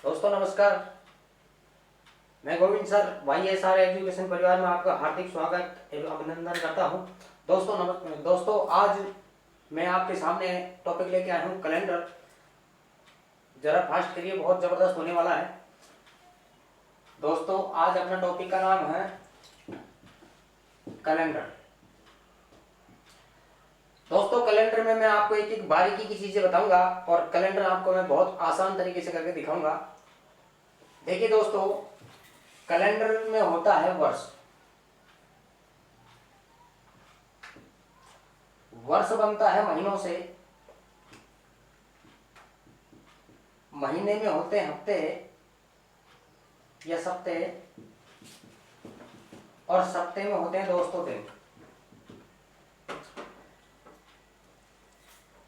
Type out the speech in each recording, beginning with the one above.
दोस्तों नमस्कार, मैं गोविंद सर YSR एजुकेशन परिवार में आपका हार्दिक स्वागत एवं अभिनंदन करता हूं। दोस्तों आज मैं आपके सामने टॉपिक लेके आया हूं कैलेंडर। जरा फास्ट करिए, बहुत जबरदस्त होने वाला है। दोस्तों आज अपना टॉपिक का नाम है कैलेंडर। दोस्तों कैलेंडर में मैं आपको एक एक बारीकी की चीजें बताऊंगा और कैलेंडर आपको मैं बहुत आसान तरीके से करके दिखाऊंगा। देखिए दोस्तों, कैलेंडर में होता है वर्ष। वर्ष बनता है महीनों से। महीने में होते हैं हफ्ते या सप्ते, और सप्ते में होते हैं दोस्तों दिन।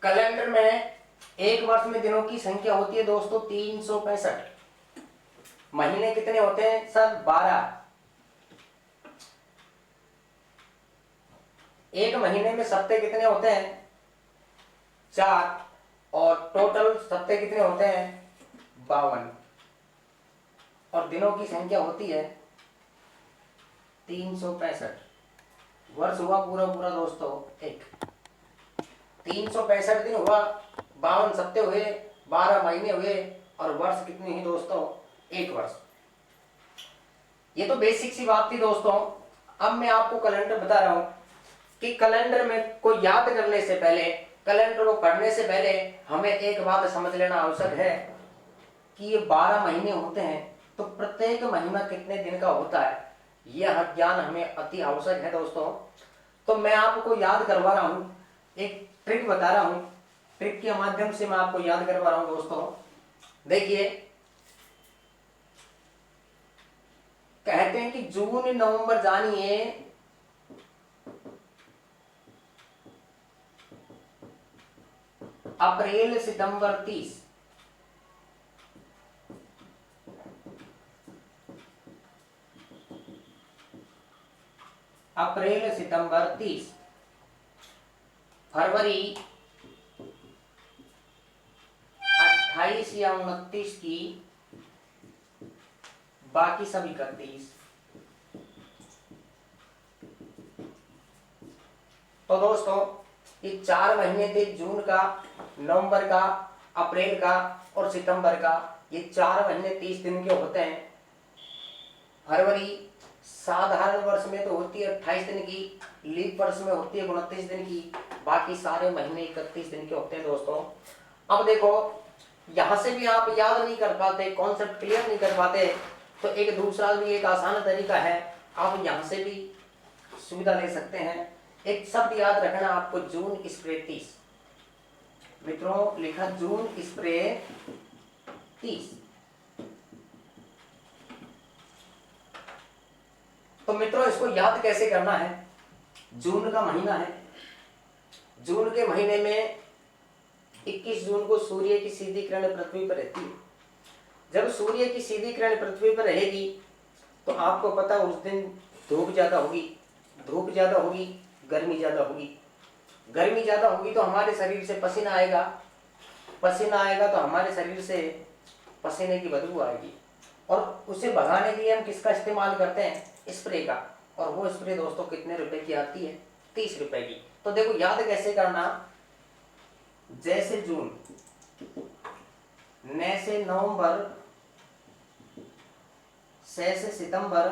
कैलेंडर में एक वर्ष में दिनों की संख्या होती है दोस्तों 365। महीने कितने होते हैं सर? 12। एक महीने में सप्ते कितने होते हैं? 4। और टोटल सप्ते कितने होते हैं? 52। और दिनों की संख्या होती है 365। वर्ष हुआ पूरा पूरा दोस्तों एक। 365 दिन हुआ, 52 सप्ते हुए, 12 महीने हुए, और वर्ष कितने हैं दोस्तों? एक वर्ष। ये तो बेसिक सी बात थी दोस्तों। अब मैं आपको कैलेंडर बता रहा हूं कि कैलेंडर में को याद करने से पहले, कैलेंडर को पढ़ने से पहले हमें एक बात समझ लेना आवश्यक है कि ये 12 महीने होते हैं, तो प्रत्येक महीना कितने दिन का होता है, यह ज्ञान हमें अति आवश्यक है दोस्तों। तो मैं आपको याद करवा रहा हूं, एक ट्रिक बता रहा हूं। ट्रिक के माध्यम से मैं आपको याद करवा रहा हूं दोस्तों। देखिए, कहते हैं कि जून नवंबर जानिए, अप्रैल सितंबर 30, अप्रैल सितंबर 30, फरवरी 28 या 29 की, बाकी सब 31। तो दोस्तों ये 4 महीने थे, जून का, नवंबर का, अप्रैल का और सितंबर का। ये 4 महीने 30 दिन के होते हैं। फरवरी साधारण वर्ष में तो होती है 28 दिन की, लीप वर्ष में होती है 29 दिन की, बाकी सारे महीने 31 दिन के होते हैं दोस्तों। अब देखो, यहां से भी आप याद नहीं कर पाते, कॉन्सेप्ट क्लियर नहीं कर पाते, तो एक दूसरा भी एक आसान तरीका है, आप यहां से भी सुविधा ले सकते हैं। एक शब्द याद रखना आपको, जून स्प्रे 30। मित्रों लिखा जून स्प्रे 30। तो मित्रों इसको याद कैसे करना है? जून का महीना है। जून के महीने में 21 जून को सूर्य की सीधी किरण पृथ्वी पर रहती है। जब सूर्य की सीधी किरण पृथ्वी पर रहेगी तो आपको पता उस दिन धूप ज्यादा होगी, धूप ज्यादा होगी, गर्मी ज्यादा होगी। गर्मी ज्यादा होगी तो हमारे शरीर से पसीना आएगा, पसीना आएगा तो हमारे शरीर से पसीने की बदबू आएगी, और उसे भगाने के लिए हम किसका इस्तेमाल करते हैं? स्प्रे का। और वो स्प्रे दोस्तों कितने रुपए की आती है? 30 रुपए की। तो देखो याद कैसे करना, जैसे जून, न से नवंबर, से सितंबर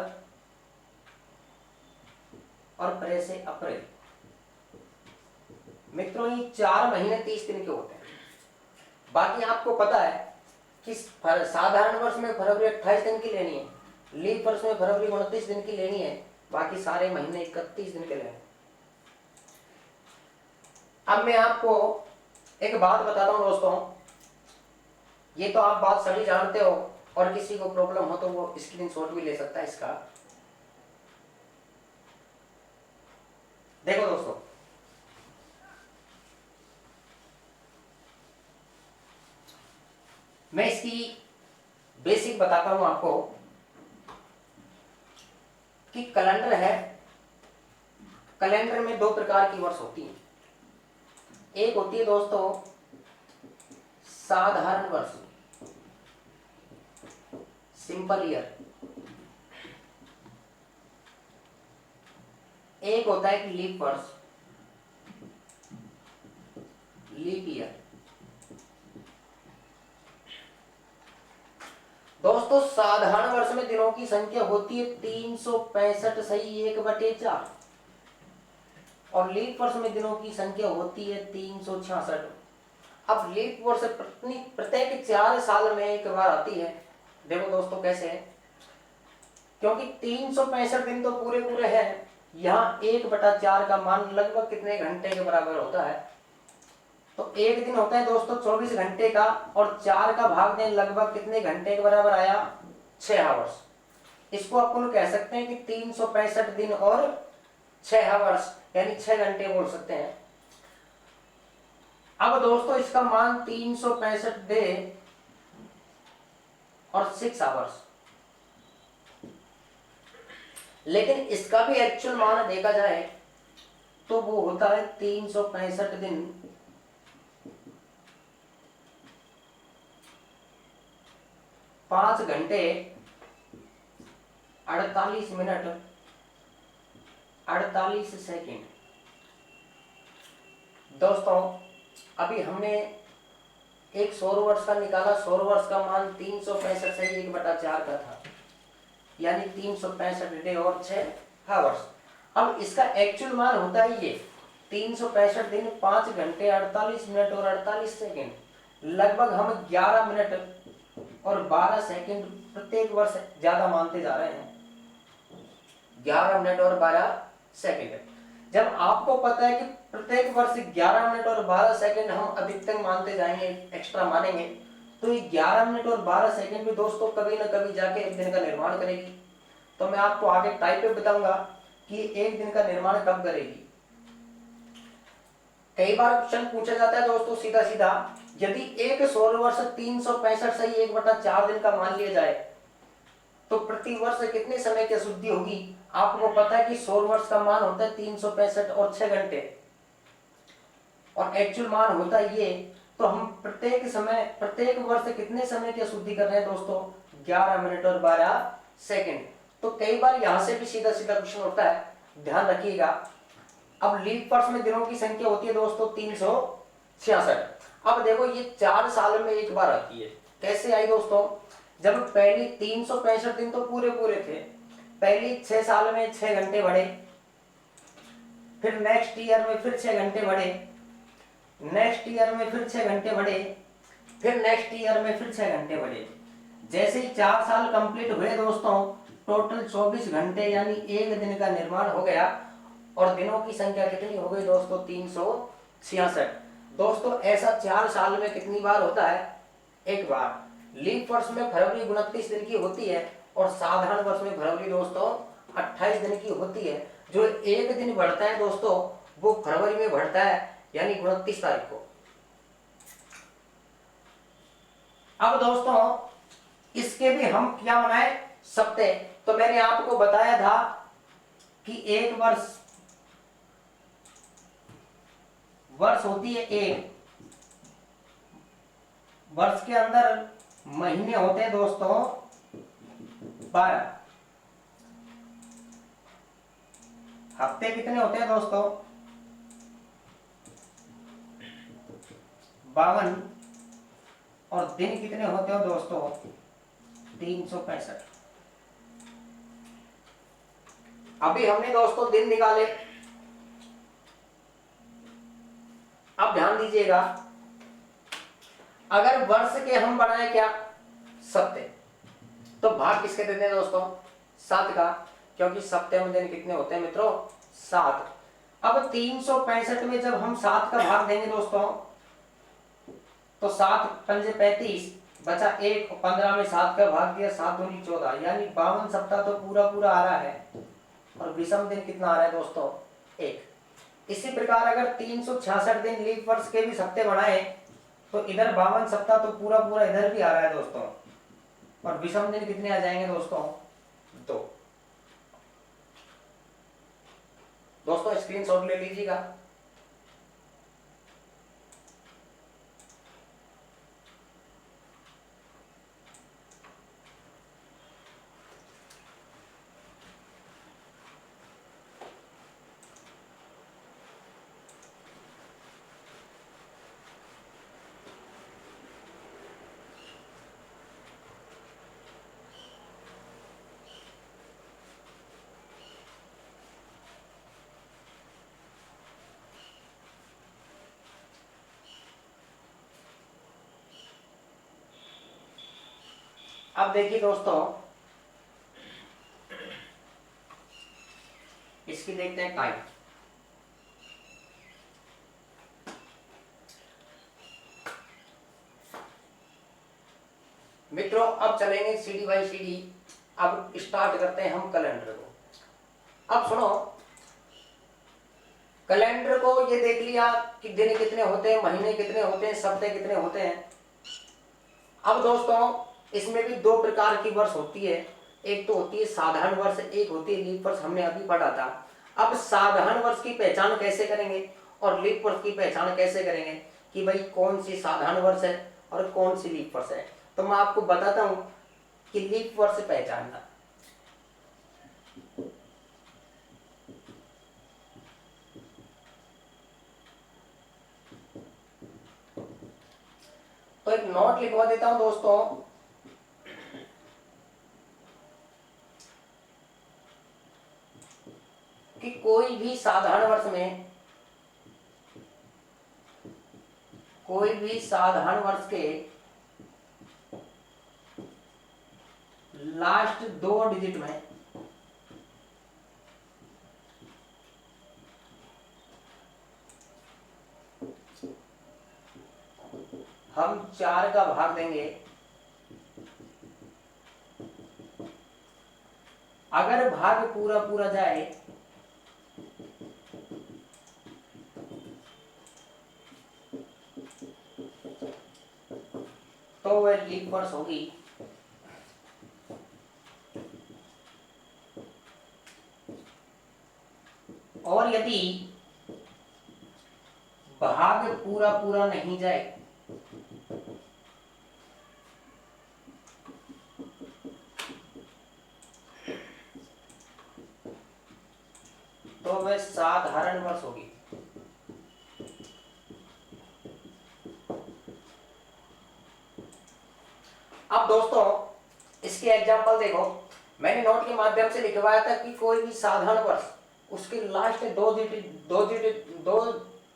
और प्रे से अप्रैल। मित्रों ये 4 महीने 30 दिन के होते हैं। बाकी आपको पता है कि साधारण वर्ष में फरवरी 28 दिन की लेनी है, लीप वर्ष में फरवरी 29 दिन की लेनी है, बाकी सारे महीने 31 दिन के लेने। अब मैं आपको एक बात बताता हूं दोस्तों, ये तो आप बात सभी जानते हो, और किसी को प्रॉब्लम हो तो वो स्क्रीनशॉट भी ले सकता है इसका। देखो दोस्तों, मैं इसकी बेसिक बताता हूं आपको कि कैलेंडर है। कैलेंडर में 2 प्रकार की वर्ष होती है। एक होती है दोस्तों साधारण वर्ष, सिंपल ईयर। एक होता है कि लीप वर्ष, लीप ईयर। दोस्तों साधारण वर्ष में दिनों की संख्या होती है 365 सही 1/4, और लीप वर्ष में दिनों की संख्या होती है 366। अब लीप वर्ष प्रत्येक 4 साल में एक बार आती है। देखो दोस्तों कैसे है, क्योंकि 365 दिन तो पूरे पूरे हैं, यहाँ 1/4 का मान लगभग कितने घंटे के बराबर होता है, तो एक दिन होता है दोस्तों 24 घंटे का, और 4 का भाग दें लगभग कितने घंटे के बराबर आया, 6 आवर्स। इसको अपन कह सकते हैं कि 365 दिन और 6 आवर्स, यानी 6 घंटे बोल सकते हैं। अब दोस्तों इसका मान 365 डे और 6 आवर्स, लेकिन इसका भी एक्चुअल मान देखा जाए तो वो होता है 365 दिन 5 घंटे 48 मिनट 48 सेकंड। दोस्तों अभी हमने एक सौर वर्ष का निकाला, सौर वर्ष का मान 365 से 1/4 का था, यानी 365 डे और 6 आवर्स। अब इसका एक्चुअल मान होता है ये 365 दिन 5 घंटे 48 मिनट और 48 सेकंड। लगभग हम 11 मिनट और 12 सेकंड प्रत्येक वर्ष ज्यादा मानते जा रहे हैं, 11 मिनट और 12 सेकंड। जब आपको पता है कि प्रत्येक वर्ष 11 मिनट और 12 सेकंड हम अधिकतम मानते जाएंगे, एक्स्ट्रा मानेंगे, तो ये 11 मिनट और 12 सेकंड भी दोस्तों कभी ना कभी जाके एक दिन का निर्माण करेगी। तो मैं आपको आगे टाइप पे बताऊंगा कि एक दिन का निर्माण कब करेगी। कई बार क्वेश्चन पूछा जाता है दोस्तों सीधा सीधा, यदि एक सौर वर्ष 365 से 1/4 दिन का मान लिया जाए तो प्रति वर्ष कितने समय की अशुद्धि होगी। आपको पता है कि सौर वर्ष का मान होता है 365 और 6 घंटे, और एक्चुअल मान होता है ये। तो हम प्रत्येक वर्ष कितने समय की अशुद्धि कर रहे हैं दोस्तों, 11 मिनट और 12 सेकंड। तो कई बार यहां से भी सीधा सीधा क्वेश्चन होता है, ध्यान रखिएगा। अब लीप वर्ष में दिनों की संख्या होती है दोस्तों 366। अब देखो ये 4 साल में एक बार आती है। कैसे आई दोस्तों, जब पहली 365 दिन तो पूरे पूरे थे, पहली 6 साल में 6 घंटे बढ़े, फिर नेक्स्ट ईयर में फिर 6 घंटे बढ़े, नेक्स्ट ईयर में फिर 6 घंटे बढ़े, फिर नेक्स्ट ईयर में फिर 6 घंटे बढ़े। जैसे ही 4 साल कंप्लीट हुए दोस्तों, टोटल 24 घंटे यानी एक दिन का निर्माण हो गया, और दिनों की संख्या कितनी हो गई दोस्तों, 366। दोस्तों ऐसा 4 साल में कितनी बार होता है, एक बार। लीप वर्ष में फरवरी 29 दिन की होती है, और साधारण वर्ष में फरवरी दोस्तों 28 दिन की होती है। जो एक दिन बढ़ता है दोस्तों वो फरवरी में बढ़ता है, यानी 29 तारीख को। अब दोस्तों इसके भी हम क्या बनाए, सप्ते। तो मैंने आपको बताया था कि एक वर्ष होती है एक, वर्ष के अंदर महीने होते हैं दोस्तों 12, हफ्ते कितने होते हैं दोस्तों 52, और दिन कितने होते हैं दोस्तों 365। अभी हमने दोस्तों दिन निकाले। अब ध्यान दीजिएगा, अगर वर्ष के हम बनाए क्या, सप्ते, तो भाग किसके देते हैं दोस्तों, 7 का, क्योंकि सप्ते में दिन कितने होते हैं मित्रों, 7। अब 365 में जब हम 7 का भाग देंगे दोस्तों, तो 7 पंजे 35, बचा 1, 15 में 7 का भाग दिया, 7 दूनी 14, यानी 52 सप्ताह तो पूरा पूरा आ रहा है, और विषम दिन कितना आ रहा है दोस्तों, 1। इसी प्रकार अगर 366 दिन लीप वर्ष के भी सप्ते बनाए, तो इधर 52 सप्ताह तो पूरा पूरा इधर भी आ रहा है दोस्तों, और विषम दिन कितने आ जाएंगे दोस्तों, 2। दोस्तों, स्क्रीनशॉट ले लीजिएगा। दोस्तों, स्क्रीनशॉट ले लीजिएगा। अब देखिए दोस्तों, इसकी देखते हैं टाइप। मित्रों अब चलेंगे सीढ़ी बाई सीढ़ी। अब स्टार्ट करते हैं हम कैलेंडर को। अब सुनो, कैलेंडर को ये देख लिया कि दिन कितने होते हैं, महीने कितने होते हैं, सप्ताह कितने होते हैं। अब दोस्तों इसमें भी दो प्रकार की वर्ष होती है, एक तो होती है साधारण वर्ष, एक होती है लीप वर्ष, हमने अभी पढ़ा था। अब साधारण वर्ष की पहचान कैसे करेंगे और लीप वर्ष की पहचान कैसे करेंगे कि भाई कौन सी साधारण वर्ष है और कौन सी लीप वर्ष है, तो मैं आपको बताता हूं कि लीप वर्ष पहचानना। तो एक नोट लिखवा देता हूं दोस्तों, कि कोई भी साधारण वर्ष में, कोई भी साधारण वर्ष के लास्ट 2 डिजिट में हम 4 का भाग देंगे। अगर भाग पूरा पूरा जाए तो वह लीप वर्ष होगी। और यदि भाग पूरा पूरा नहीं जाए तो वह साधारण वर्ष होगी। अब दोस्तों इसके एग्जाम्पल देखो, मैंने नोट के माध्यम से लिखवाया था कि कोई भी साधारण वर्ष उसके लास्ट 2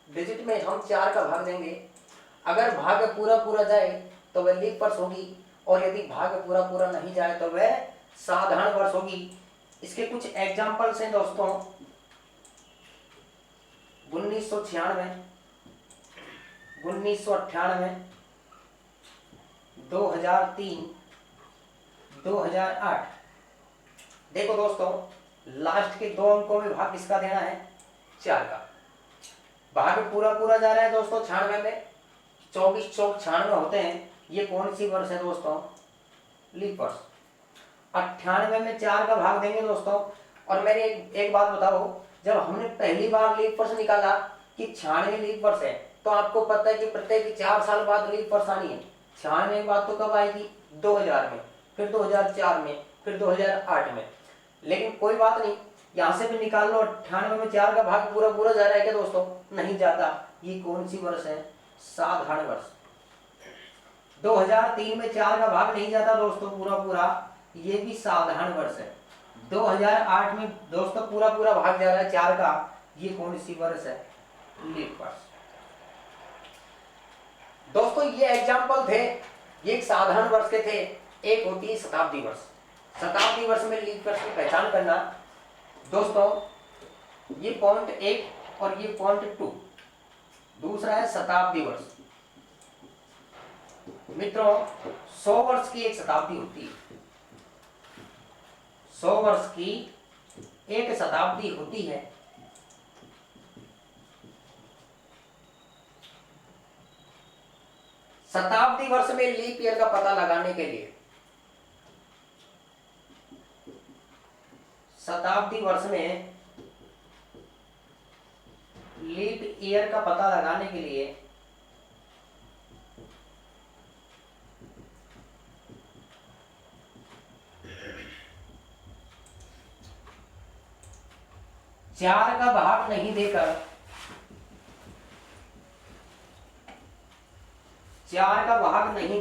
डिजिट में हम 4 का भाग देंगे। अगर भाग पूरा पूरा जाए तो वह लीप वर्ष होगी, और यदि भाग पूरा पूरा नहीं जाए तो वह साधारण वर्ष होगी। इसके कुछ एग्जाम्पल्स हैं दोस्तों, 1996, 1998, 2003, 2008। देखो दोस्तों लास्ट के 2 अंकों में भाग किसका देना है, 4 का। भाग पूरा पूरा जा रहा है दोस्तों 96 में, 24 चौक 96 होते हैं, ये कौन सी वर्ष है दोस्तों, लीप वर्ष। 98 में 4 का भाग देंगे दोस्तों। और मैंने एक बात बताओ, जब हमने पहली बार लीप वर्ष निकाला कि 96 लीप वर्ष है, तो आपको पता है कि प्रत्येक 4 साल बाद लीप वर्ष आनी है। 96 के बाद तो कब आएगी, 2000 में, फिर 2004 में, फिर 2008 में। लेकिन कोई बात नहीं, यहां से भी निकाल लो। 98 में 4 का भाग पूरा पूरा जा रहा है क्या दोस्तों, नहीं जाता। ये कौन सी वर्ष है, साधारण वर्ष। 2003 में 4 का भाग नहीं जाता दोस्तों पूरा पूरा, ये भी साधारण वर्ष है। 2008 में दोस्तों पूरा पूरा भाग जा रहा है 4 का, ये कौन सी वर्ष है, लीप वर्ष। दोस्तों ये एग्जाम्पल थे, ये एक साधारण वर्ष के थे। एक होती है शताब्दी वर्ष। शताब्दी वर्ष में लीप वर्ष की पहचान करना दोस्तों, ये पॉइंट 1 और ये पॉइंट 2। दूसरा है शताब्दी वर्ष। मित्रों 100 वर्ष की एक शताब्दी होती है, 100 वर्ष की एक शताब्दी होती है। शताब्दी वर्ष में लीप ईयर का पता लगाने के लिए, शताब्दी वर्ष में लीप ईयर का पता लगाने के लिए चार का भाग नहीं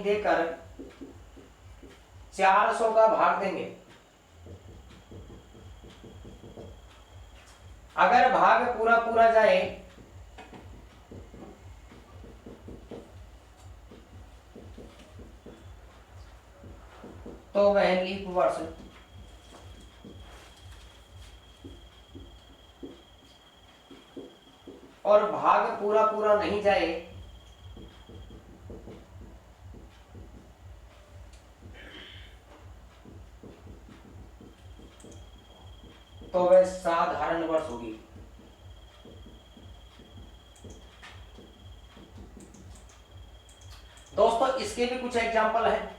देकर 400 का भाग देंगे। अगर भाग पूरा पूरा जाए तो वह लीप वर्ष। और भाग पूरा पूरा नहीं जाए तो वह साधारण वर्ष होगी। दोस्तों इसके भी कुछ एग्जाम्पल हैं।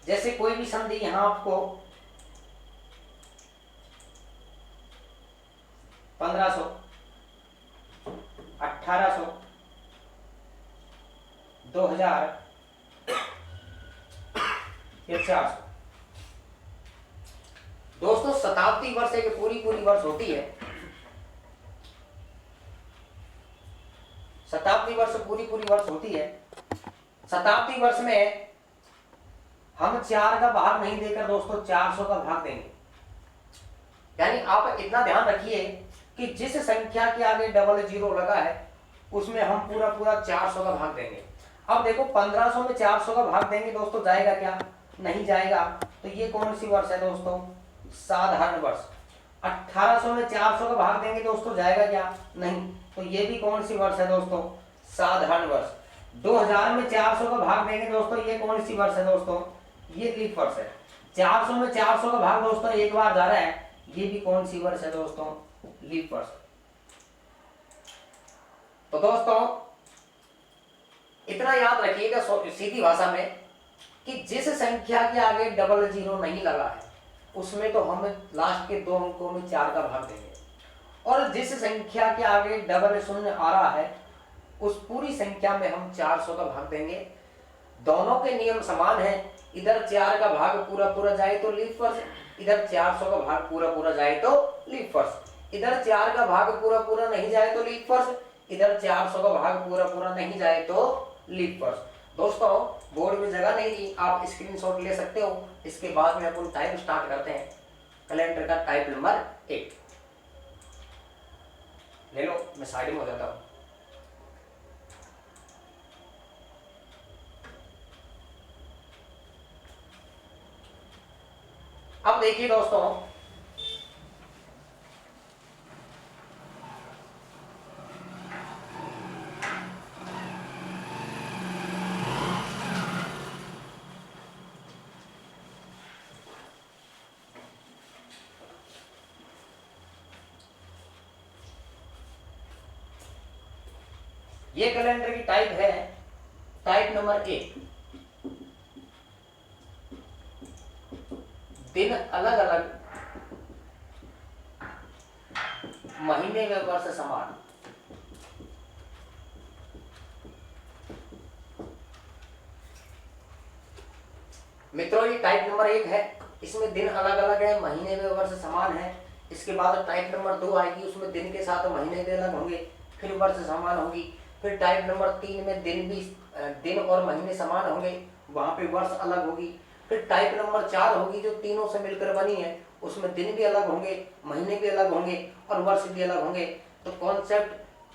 जैसे कोई भी संधि यहां आपको 1500, 1800, 2000 या 400। दोस्तों शताब्दी वर्ष एक पूरी पूरी वर्ष होती है। शताब्दी वर्ष पूरी पूरी वर्ष होती है। शताब्दी वर्ष में हम 4 का भाग नहीं देकर दोस्तों 400 का भाग देंगे। यानी आप इतना ध्यान रखिए कि जिस संख्या के आगे डबल जीरो लगा है उसमें हम पूरा पूरा 400 का भाग देंगे। अब देखो 1500 में 400 का भाग देंगे दोस्तों, जाएगा क्या? नहीं जाएगा। तो ये कौन सी वर्ष है दोस्तों? साधारण वर्ष। 1800 में 400 का भाग देंगे दोस्तों, जाएगा क्या? नहीं। तो ये भी कौन सी वर्ष है दोस्तों? साधारण वर्ष। 2000 में 400 का भाग देंगे दोस्तों, ये कौन सी वर्ष है दोस्तों? ये लीप वर्ष है। 400 में 400 का भाग दोस्तों एक बार जा रहा है, ये भी कौन सी वर्ष है दोस्तों? लीप वर्ष। तो दोस्तों इतना याद रखिएगा सीधी भाषा में कि जिस संख्या के आगे डबल जीरो नहीं लगा है उसमें तो हम लास्ट के 2 अंकों में 4 का भाग देंगे, और जिस संख्या के आगे डबल शून्य आ रहा है उस पूरी संख्या में हम 400 का भाग देंगे। दोनों के नियम समान हैं। इधर 4 का भाग पूरा पूरा जाए तो लीप वर्ष, इधर 400 का भाग पूरा पूरा जाए तो लीप वर्ष। इधर 4 का भाग पूरा पूरा नहीं जाए तो लीप वर्ष, इधर 400 का भाग पूरा पूरा नहीं जाए तो लीप वर्ष। दोस्तों बोर्ड में जगह नहीं दी, आप स्क्रीनशॉट ले सकते हो। इसके बाद में अपन टाइप स्टार्ट करते हैं। कैलेंडर का टाइप नंबर 1 ले लो, मैं साइड में हो जाता हूं। अब देखिए दोस्तों, ये कैलेंडर की टाइप है टाइप नंबर 1। दिन अलग अलग, महीने व वर्ष समान। मित्रों ये टाइप नंबर 1 है, इसमें दिन अलग अलग है, महीने व वर्ष समान है। इसके बाद टाइप नंबर 2 आएगी, उसमें दिन के साथ महीने भी अलग होंगे, फिर वर्ष समान होगी। फिर टाइप नंबर 3 में दिन और महीने समान होंगे, वहां पे वर्ष अलग होगी। फिर टाइप नंबर 4 होगी जो तीनों से मिलकर बनी है, उसमें दिन भी अलग होंगे, महीने भी अलग होंगे और वर्ष भी अलग होंगे। तो कॉन्सेप्ट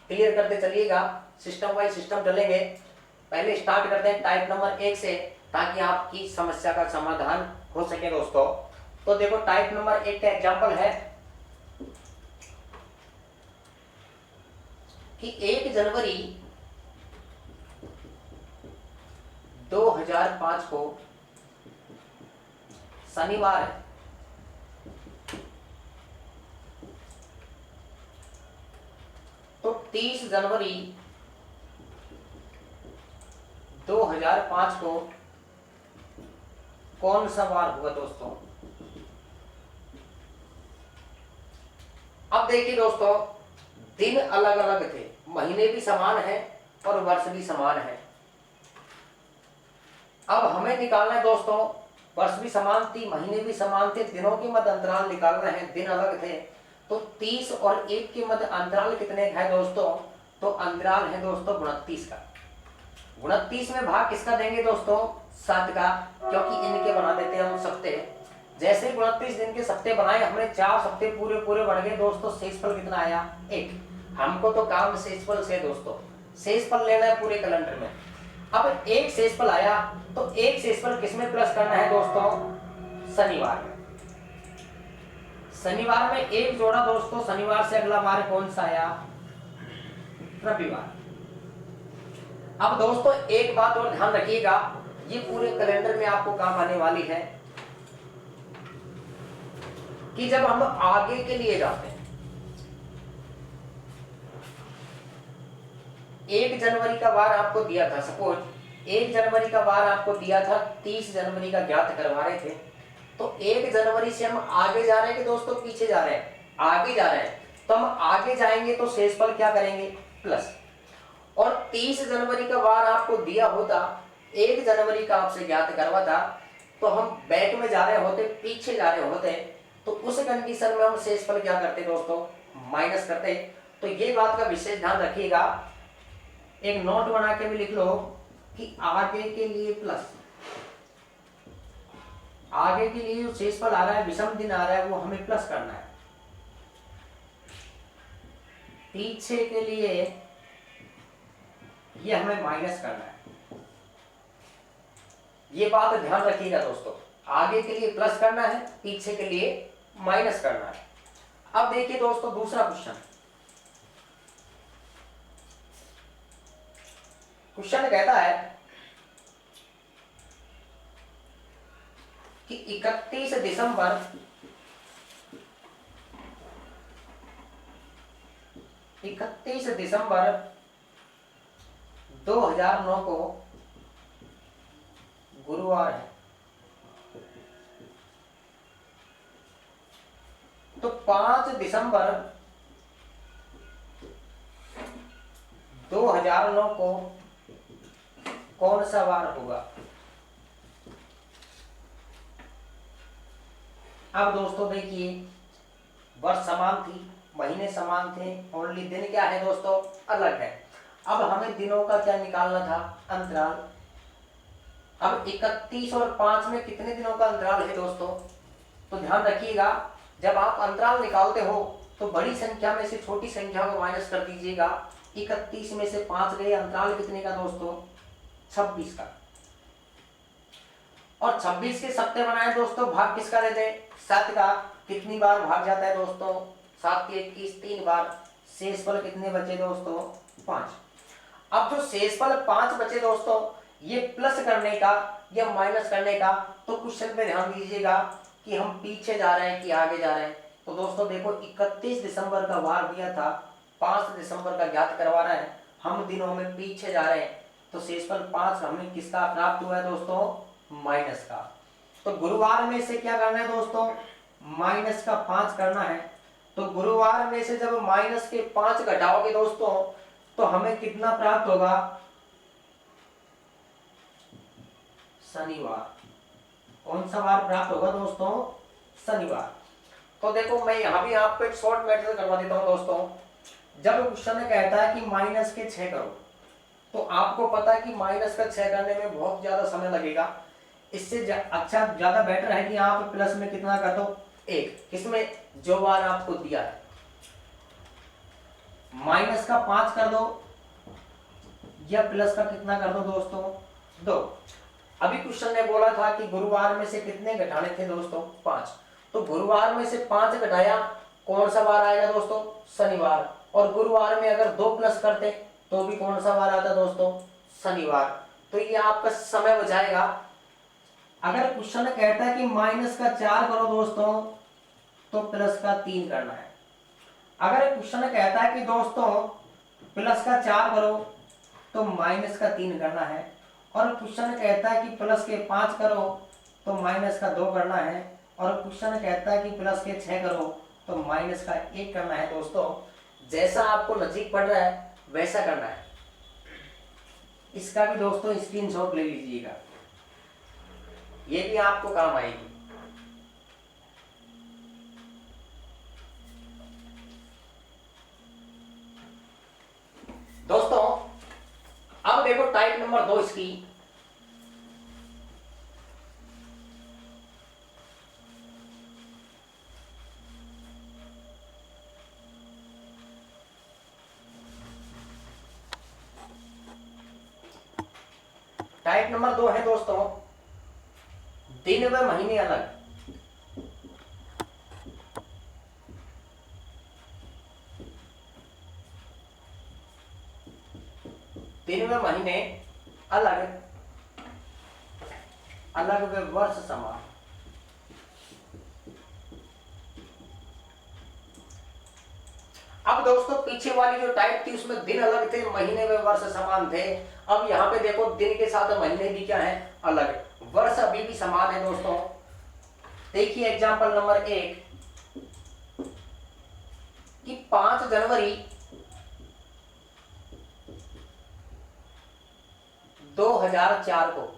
क्लियर करते चलिएगा, सिस्टम वाइज सिस्टम चलेंगे। पहले स्टार्ट करते हैं टाइप नंबर 1 से, ताकि आपकी समस्या का समाधान हो सके दोस्तों। तो देखो टाइप नंबर 1 का एग्जाम्पल है कि 1 जनवरी 2005 को शनिवार है। तो 30 जनवरी 2005 को कौन सा वार हुआ दोस्तों? अब देखिए दोस्तों, दिन अलग अलग थे, महीने भी समान है और वर्ष भी समान है। अब हमें निकालना है दोस्तों, वर्ष भी समान थी, महीने भी समान थे, दिनों के मध्य अंतराल निकालना है। दिन अलग थे तो 30 और 1 के मध्य अंतराल कितने का है दोस्तों? तो अंतराल है दोस्तों 29 का। 29 में भाग किसका देंगे दोस्तों? 7 का, क्योंकि इनके बना देते हैं हम सप्ते। जैसे ही 29 दिन के सप्ते बनाए, हमने 4 सप्ते पूरे पूरे बढ़ गए दोस्तों। शेषफल कितना आया? 1। हमको तो काम शेषफल से दोस्तों, शेषफल लेना है पूरे कैलेंडर में। अब एक शेषफल आया तो एक शेषफल किसमें प्लस करना है दोस्तों? शनिवार में। शनिवार में एक जोड़ा दोस्तों। शनिवार से अगला वार कौन सा आया? रविवार। अब दोस्तों एक बात और ध्यान रखिएगा, ये पूरे कैलेंडर में आपको काम आने वाली है कि जब हम आगे के लिए जाते हैं, 1 जनवरी का वार आपको दिया था, सपोज 1 जनवरी का वार आपको दिया था, 30 जनवरी का ज्ञात करवा रहे थे, तो 1 जनवरी से हम आगे जा रहे हैं कि दोस्तों पीछे जा रहे हैं? आगे जा रहे हैं। तो हम आगे जाएंगे तो शेषफल क्या करेंगे? प्लस। और 30 जनवरी का वार आपको दिया होता, 1 जनवरी का आपसे ज्ञात करवा था, तो हम बैक में जा रहे होते, पीछे जा रहे होते, तो उस कंडीशन में हम शेषफल क्या करते दोस्तों? माइनस करते। तो ये बात का विशेष ध्यान रखिएगा, एक नोट बना के भी लिख लो कि आगे के लिए प्लस, आगे के लिए जो शेषफल आ रहा है, विषम दिन आ रहा है, वो हमें प्लस करना है। पीछे के लिए ये हमें माइनस करना है। ये बात ध्यान रखिएगा दोस्तों, आगे के लिए प्लस करना है, पीछे के लिए माइनस करना है। अब देखिए दोस्तों दूसरा क्वेश्चन। क्वेश्चन कहता है कि 31 दिसंबर 2009 को गुरुवार है, तो 5 दिसंबर 2009 को कौन सा वार होगा? अब दोस्तों देखिए, वर्ष समान थी, महीने समान थे, ओनली दिन क्या है दोस्तों? अलग है। अब हमें दिनों का क्या निकालना था? अंतराल। अब 31 और 5 में कितने दिनों का अंतराल है दोस्तों? तो ध्यान रखिएगा, जब आप अंतराल निकालते हो तो बड़ी संख्या में से छोटी संख्या को माइनस कर दीजिएगा। 31 में से 5 गए, अंतराल कितने का दोस्तों? 26 का। और 26 के सप्ते बनाए दोस्तों, भाग किसका देते हैं? 7 का। कितनी बार भाग जाता है दोस्तों? 7 के 21, 3 बार। शेषफल कितने बचे दोस्तों? 5। अब जो शेषफल 5 बचे दोस्तों, ये प्लस करने का या माइनस करने का, तो क्वेश्चन पे ध्यान दीजिएगा कि हम पीछे जा रहे हैं कि आगे जा रहे हैं। तो दोस्तों देखो, 31 दिसंबर का वार दिया था, 5 दिसंबर का ज्ञात करवा रहा है, हम दिनों में पीछे जा रहे हैं, तो शेषफल 5 हमें किसका प्राप्त हुआ है दोस्तों? माइनस का। तो गुरुवार में से क्या करना है दोस्तों? माइनस का 5 करना है। तो गुरुवार में से जब माइनस के 5 घटाओगे दोस्तों, तो हमें कितना प्राप्त होगा? शनिवार। कौन सा वार प्राप्त होगा दोस्तों? शनिवार। तो देखो, मैं यहां भी आपको एक शॉर्ट मेथड करवा देता हूं दोस्तों। जब क्वेश्चन में कहता है कि माइनस के 6 करो, तो आपको पता है कि माइनस का 6 करने में बहुत ज्यादा समय लगेगा। इससे अच्छा ज्यादा बेटर है कि आप प्लस में कितना कर दो? 1। किसमें? जो वार आपको दिया है। माइनस का 5 कर दो या प्लस का कितना कर दो दोस्तों? 2। अभी क्वेश्चन ने बोला था कि गुरुवार में से कितने घटाने थे दोस्तों? 5। तो गुरुवार में से 5 घटाया, कौन सा वार आएगा दोस्तों? शनिवार। और गुरुवार में अगर 2 प्लस करते तो भी कौन सा वार आता दोस्तों? शनिवार। तो ये आपका समय बचाएगा। अगर क्वेश्चन कहता है कि माइनस का 4 करो दोस्तों, तो प्लस का 3 करना है। अगर क्वेश्चन कहता है कि दोस्तों प्लस का 4 करो, तो माइनस का 3 करना है। और क्वेश्चन कहता है कि प्लस के 5 करो, तो माइनस का 2 करना है। और क्वेश्चन कहता है कि प्लस के 6 करो, तो माइनस का 1 करना है दोस्तों। जैसा आपको नजदीक पड़ रहा है वैसा करना है। इसका भी दोस्तों स्क्रीनशॉट ले लीजिएगा, ये भी आपको काम आएगी। दोस्तों अब देखो टाइप नंबर 2 इसकी। टाइप नंबर 2 है दोस्तों, दिन व महीने अलग। दिन व महीने अलग, अलग व वर्ष समान। अब दोस्तों पीछे वाली जो टाइप थी उसमें दिन अलग थे, महीने व वर्ष समान थे। अब यहाँ पे देखो दिन के साथ महीने भी क्या है, अलग, वर्ष अभी भी समान है दोस्तों। देखिए एग्जांपल नंबर 1 कि 5 जनवरी 2004 को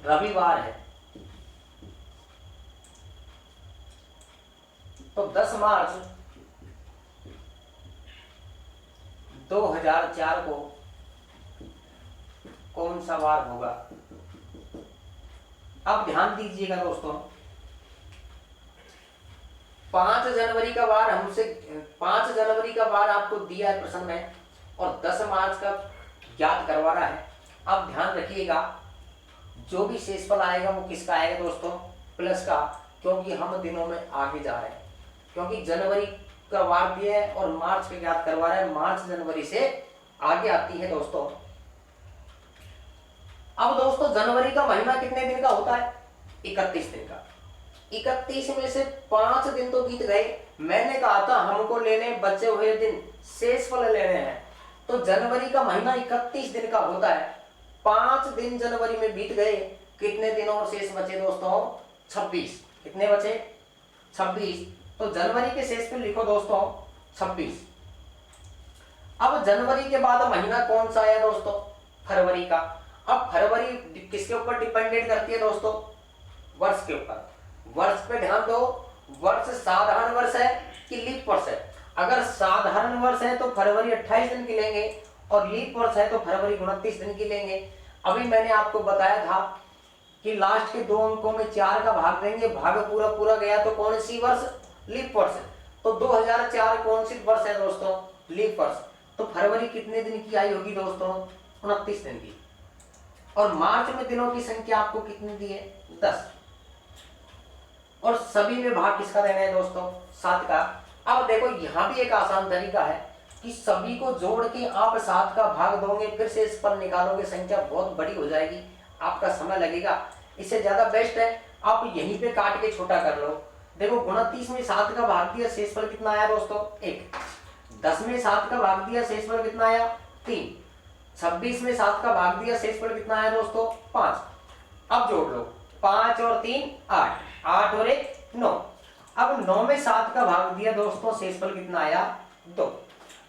रविवार है, तो 10 मार्च 2004 को कौन सा वार होगा। अब ध्यान दीजिएगा दोस्तों, 5 जनवरी का वार हमसे 5 जनवरी का वार आपको दिया है प्रश्न में और 10 मार्च का ज्ञात करवा रहा है। अब ध्यान रखिएगा, जो भी शेषफल आएगा वो किसका आएगा दोस्तों, प्लस का, क्योंकि हम दिनों में आगे जा रहे हैं। क्योंकि जनवरी का वार दिया है और मार्च का ज्ञात करवा रहा है, मार्च जनवरी से आगे आती है दोस्तों। अब दोस्तों जनवरी का महीना कितने दिन का होता है, 31 दिन का। 31 में से 5 दिन तो बीत गए, मैंने कहा था हमको लेने बचे हुए दिन, शेषफल लेने हैं, तो जनवरी का महीना 31 दिन का होता है। 5 दिन जनवरी में बीत गए, कितने दिन और शेष बचे दोस्तों, 26। कितने बचे, 26। तो जनवरी के शेष पे लिखो दोस्तों 26। अब जनवरी के बाद महीना कौन सा आया दोस्तों, फरवरी का। अब फरवरी किसके ऊपर डिपेंडेंट करती है दोस्तों, वर्ष के ऊपर। वर्ष पे ध्यान दो, वर्ष साधारण वर्ष है कि लीप वर्ष है। अगर साधारण वर्ष है तो फरवरी 28 दिन की लेंगे और लीप वर्ष है तो फरवरी 29 दिन की लेंगे। अभी मैंने आपको बताया था कि लास्ट के 2 अंकों में 4 का भाग देंगे, भाग पूरा पूरा गया तो कौन सी वर्ष, लीप वर्ष। तो 2004 कौन सी वर्ष है दोस्तों, लीप वर्ष। तो फरवरी कितने दिन की आई होगी दोस्तों, 29 दिन की। और मार्च में दिनों की संख्या आपको कितनी दी है, 10। और सभी में भाग किसका देना है दोस्तों, 7 का। अब देखो यहाँ भी एक आसान तरीका है कि सभी को जोड़ के आप 7 का भाग दोगे, फिर से इस पर निकालोगे, संख्या बहुत बड़ी हो जाएगी, आपका समय लगेगा। इससे ज्यादा बेस्ट है आप यहीं पे काट के छोटा कर लो। देखो 29 में 7 का भाग दिया, शेषफल कितना आया दोस्तों, 1। 10 में 7 का भाग दिया, शेषफल कितना आया, 3। 26 में 7 का भाग दिया, शेषफल कितना आया दोस्तों, 5। अब जोड़ लो, 5 और 3 8, 8 और 1 9। अब 9 में 7 का भाग दिया दोस्तों, शेषफल कितना आया, 2।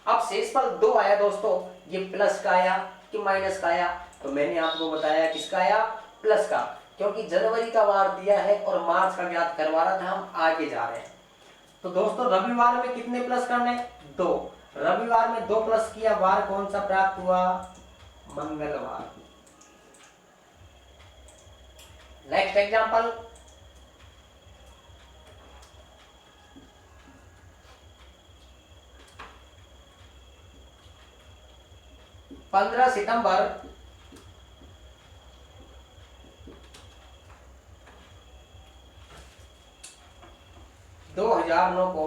अब शेषफल 2 आया दोस्तों, ये प्लस का आया कि माइनस का आया, तो मैंने आपको बताया किसका आया, प्लस का, क्योंकि जनवरी का वार दिया है और मार्च का ज्ञात करवा रहा था, हम आगे जा रहे हैं। तो दोस्तों रविवार में कितने प्लस करने, 2। रविवार में 2 प्लस किया, वार कौन सा प्राप्त हुआ, मंगलवार। नेक्स्ट एग्जांपल, पंद्रह सितंबर 2009 को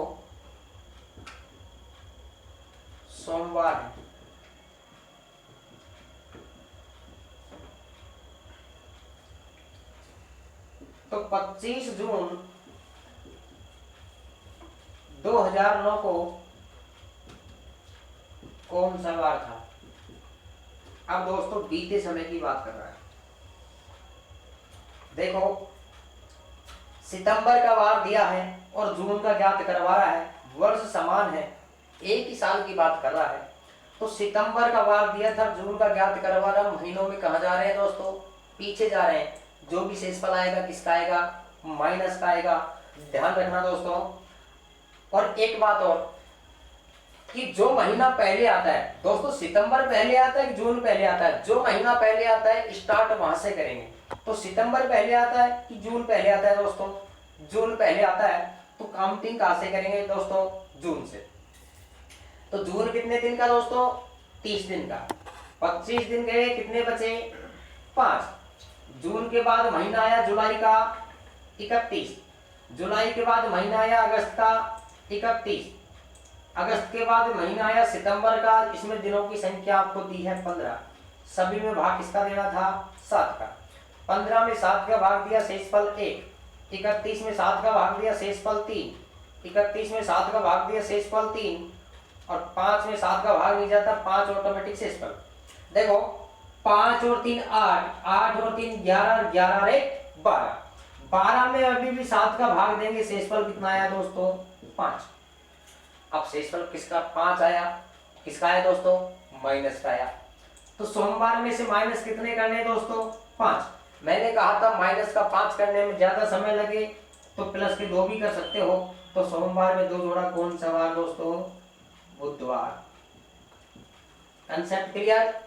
सोमवार है। तो 25 जून 2009 को कौन सा वार था। अब दोस्तों बीते समय की बात कर रहा है। देखो सितंबर का वार दिया है और जून का ज्ञात करवा रहा है, वर्ष समान है, एक ही साल की बात कर रहा है। तो सितंबर का वार दिया था, जून का ज्ञात करवा रहा, महीनों में कहा जा रहे हैं दोस्तों, पीछे जा रहे हैं। जो भी शेषफल आएगा किसका आएगा, माइनस का आएगा, ध्यान रखना दोस्तों। और एक बात और कि जो महीना पहले आता है दोस्तों, सितंबर पहले आता है कि जून पहले आता है, जो महीना पहले आता है स्टार्ट वहां से करेंगे। तो सितंबर पहले आता है कि जून पहले आता है दोस्तों, जून पहले आता है, तो काउंटिंग कहां से करेंगे दोस्तों, जून से। तो जून कितने दिन का दोस्तों? 30 दिन का। 25 दिन गए, कितने बचे? 5। जून के बाद महीना आया जुलाई का 31। जुलाई के बाद महीना आया अगस्त का 31। अगस्त के बाद महीना आया सितंबर का, इसमें दिनों की संख्या आपको दी है 15। सभी में भाग किसका देना था? 7 का। 15 में 7 का भाग दिया, शेषफल 1। 31 में 7 का भाग दिया, शेषफल 3। 31 में 7 का भाग दिया, शेषफल 3। और 5 में 7 का भाग नहीं जाता, 5 ऑटोमेटिक शेषफल। देखो 5 और 3 8, 8 और 3 11, 11 और 1 12। 12 में अभी भी 7 का भाग देंगे, शेषफल कितना आया दोस्तों? 5। अब शेषफल किसका? 5 आया। किसका आया दोस्तों? माइनस का आया। तो सोमवार में से माइनस कितने करने दोस्तों? 5। मैंने कहा था माइनस का 5 करने में ज्यादा समय लगे तो प्लस के 2 भी कर सकते हो। तो सोमवार में 2 जोड़ा कौन सा वार दोस्तों? बुधवार। Concept clear?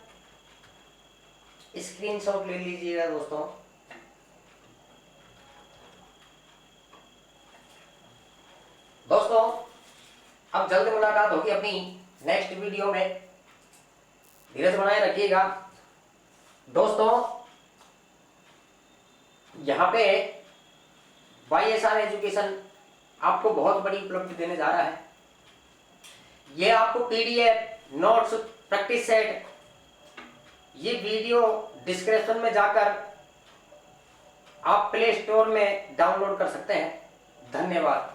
स्क्रीनशॉट ले लीजिएगा दोस्तों। दोस्तों अब जल्द मुलाकात होगी अपनी नेक्स्ट वीडियो में। धीरज बनाए रखिएगा दोस्तों। यहाँ पे YSR एजुकेशन आपको बहुत बड़ी उपलब्धि देने जा रहा है। ये आपको PDF, नोट्स, प्रैक्टिस सेट, ये वीडियो डिस्क्रिप्शन में जाकर आप प्ले स्टोर में डाउनलोड कर सकते हैं। धन्यवाद।